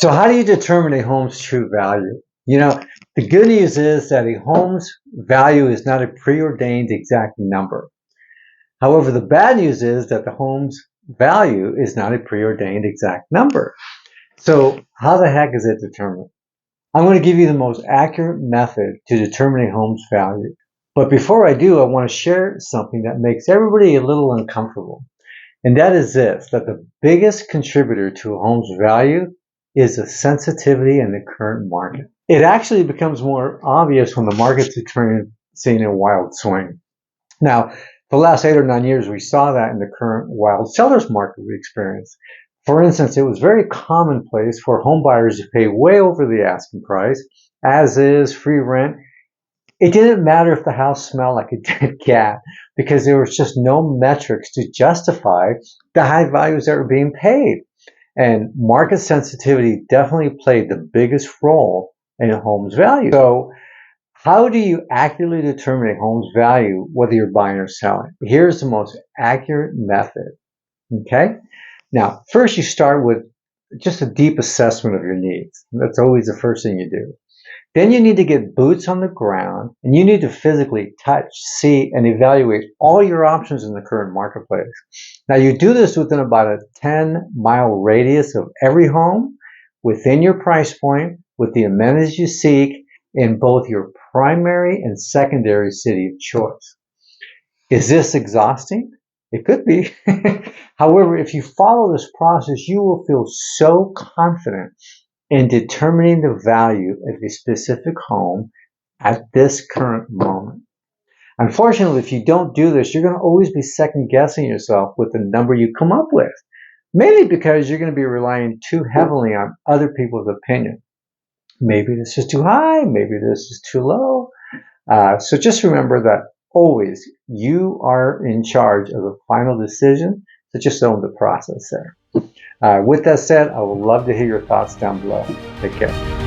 So how do you determine a home's true value? The good news is that a home's value is not a preordained exact number. However, the bad news is that the home's value is not a preordained exact number. So how the heck is it determined? I'm going to give you the most accurate method to determine a home's value. But before I do, I want to share something that makes everybody a little uncomfortable. And that is this, that the biggest contributor to a home's value is the sensitivity in the current market. It actually becomes more obvious when the market's experiencing a wild swing. Now, the last 8 or 9 years, we saw that in the current wild seller's market we experienced. For instance, it was very commonplace for home buyers to pay way over the asking price, as is, free rent. It didn't matter if the house smelled like a dead cat because there was just no metrics to justify the high values that were being paid. And market sensitivity definitely played the biggest role in a home's value. So how do you accurately determine a home's value, whether you're buying or selling? Here's the most accurate method. Okay? Now, first you start with just a deep assessment of your needs. That's always the first thing you do. Then you need to get boots on the ground, and you need to physically touch, see, and evaluate all your options in the current marketplace. Now, you do this within about a 10-mile radius of every home, within your price point, with the amenities you seek, in both your primary and secondary city of choice. Is this exhausting? It could be. However, if you follow this process, you will feel so confident in determining the value of a specific home at this current moment. Unfortunately, if you don't do this, you're going to always be second guessing yourself with the number you come up with, mainly because you're going to be relying too heavily on other people's opinion. Maybe this is too high, maybe this is too low. So just remember that always you are in charge of the final decision, so just own the process there. With that said, I would love to hear your thoughts down below. Take care.